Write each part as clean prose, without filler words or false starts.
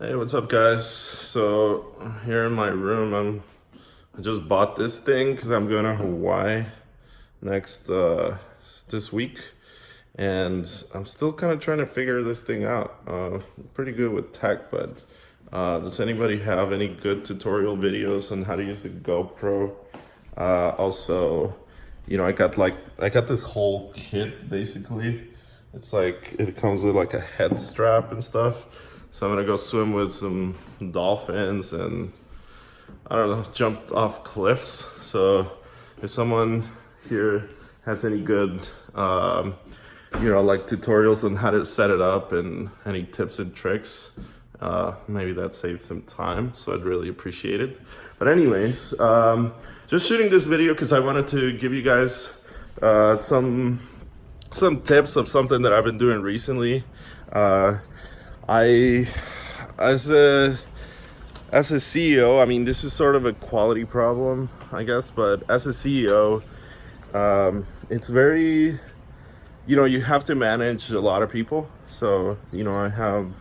Hey, what's up, guys? So here in my room, I just bought this thing because I'm going to Hawaii next this week, and I'm still kind of trying to figure this thing out. Pretty good with tech, but does anybody have any good tutorial videos on how to use the GoPro? Also, I got this whole kit basically. It's like it comes with like a head strap and stuff. So I'm gonna go swim with some dolphins and I don't know, jump off cliffs. So if someone here has any good, like tutorials on how to set it up and any tips and tricks, maybe that saves some time. So I'd really appreciate it. But anyways, just shooting this video because I wanted to give you guys some tips of something that I've been doing recently. I as a CEO, I mean, this is sort of a quality problem, I guess, but as a CEO, it's very, you have to manage a lot of people. So, I have,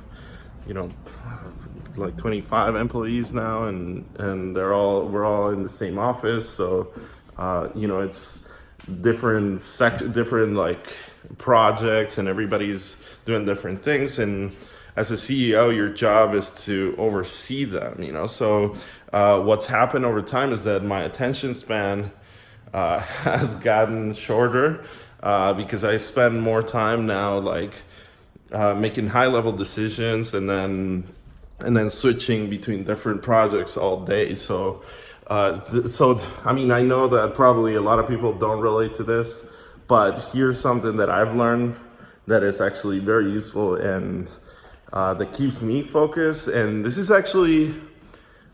like 25 employees now, and we're all in the same office. So, it's different like projects, and everybody's doing different things. And as a CEO, your job is to oversee them, So what's happened over time is that my attention span has gotten shorter because I spend more time now, like making high level decisions and then switching between different projects all day. So, I mean, I know that probably a lot of people don't relate to this, but here's something that I've learned that is actually very useful and that keeps me focused. And this is actually,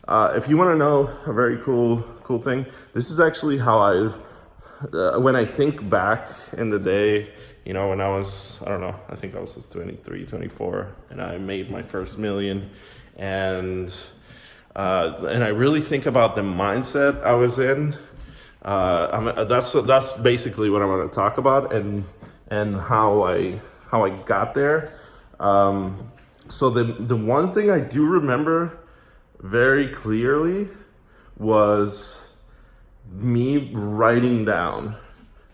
if you want to know a very cool thing, this is actually how when I think back in the day, when I was, I don't know, I think I was 23, 24, and I made my first million. And I really think about the mindset I was in. That's basically what I want to talk about, and how I got there. So the one thing I do remember very clearly was me writing down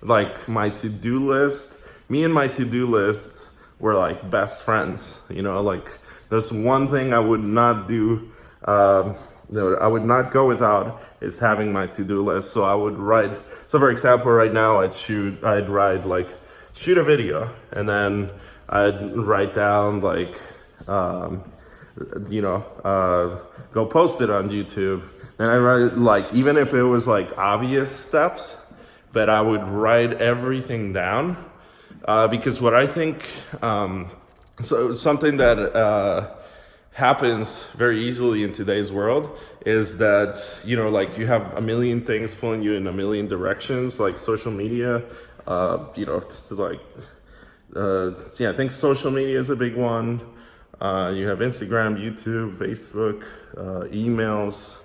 like my to-do list. Me and my to-do list were like best friends, like there's one thing I would not do, that I would not go without, is having my to-do list. So I would write, so for example, right now shoot a video, and then I'd write down like, go post it on YouTube. And I write, like, even if it was like obvious steps, but I would write everything down, because what I think, so something that happens very easily in today's world is that, like you have a million things pulling you in a million directions, like social media, I think social media is a big one. You have Instagram, YouTube, Facebook, emails.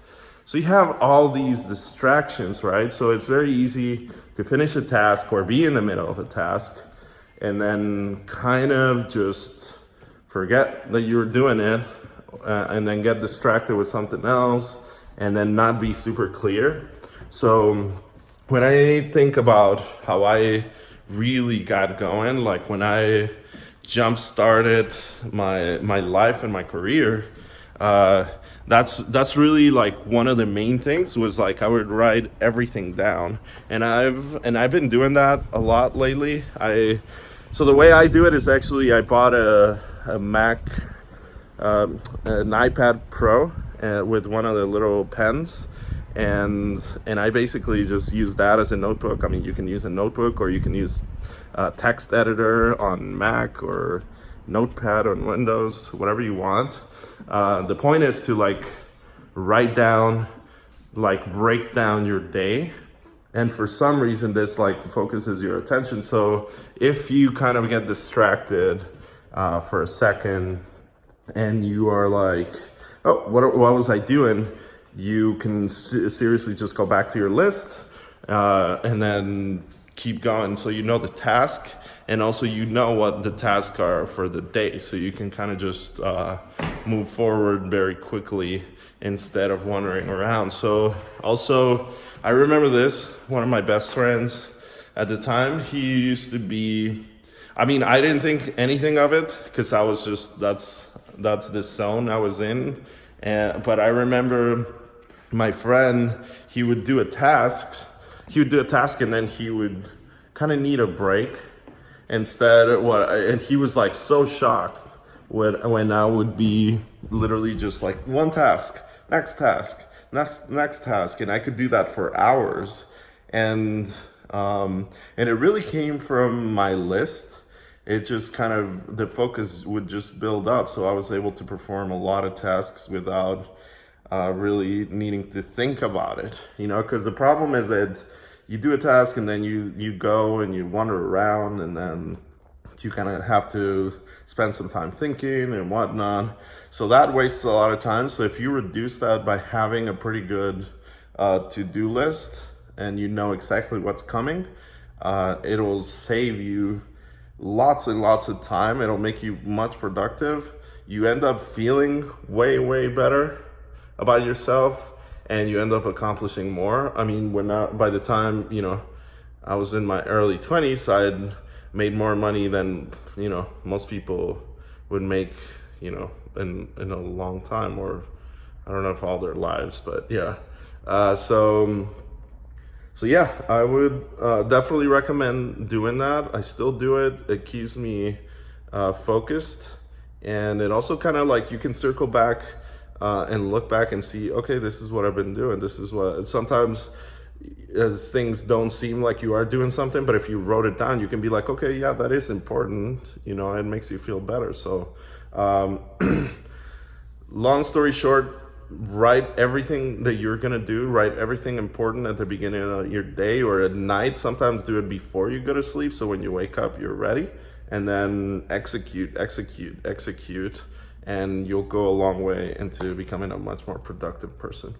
So you have all these distractions, right? So it's very easy to finish a task or be in the middle of a task and then kind of just forget that you're doing it, and then get distracted with something else and then not be super clear. So when I think about how I really got going, like when I jump started my life and my career, that's really like one of the main things was like I would write everything down, and I've been doing that a lot lately. So the way I do it is actually I bought a Mac, an iPad Pro, with one of the little pens, and I basically just use that as a notebook. I mean, you can use a notebook, or you can use a text editor on Mac or Notepad on Windows, whatever you want. The point is to like write down, like break down your day. And for some reason, this like focuses your attention. So if you kind of get distracted for a second and you are like, oh, what was I doing? You can seriously just go back to your list, and then keep going. So you know the task, and also what the tasks are for the day. So you can kind of just move forward very quickly instead of wandering around. So also, I remember this, one of my best friends at the time, he used to be, I mean, I didn't think anything of it because I was just, that's the zone I was in. But I remember my friend, he would do a task, and then he would kind of need a break instead. And he was like so shocked when I would be literally just like one task, next task, next task, and I could do that for hours. And it really came from my list. It just kind of, the focus would just build up, so I was able to perform a lot of tasks without really needing to think about it, because the problem is that you do a task and then you go and you wander around, and then you kind of have to spend some time thinking and whatnot. So that wastes a lot of time. So if you reduce that by having a pretty good to-do list, and you know exactly what's coming, it'll save you lots and lots of time. It'll make you much productive. You end up feeling way, way better about yourself, and you end up accomplishing more. I mean, by the time, I was in my early 20s, I had made more money than, most people would make, in a long time, or I don't know if all their lives, but yeah. So yeah, I would definitely recommend doing that. I still do it. It keeps me focused, and it also kind of like, you can circle back and look back and see, okay, this is what I've been doing. This is what, sometimes things don't seem like you are doing something, but if you wrote it down, you can be like, okay, yeah, that is important. It makes you feel better. So long story short, write everything that you're gonna do, write everything important at the beginning of your day or at night. Sometimes do it before you go to sleep, so when you wake up, you're ready. And then execute, and you'll go a long way into becoming a much more productive person.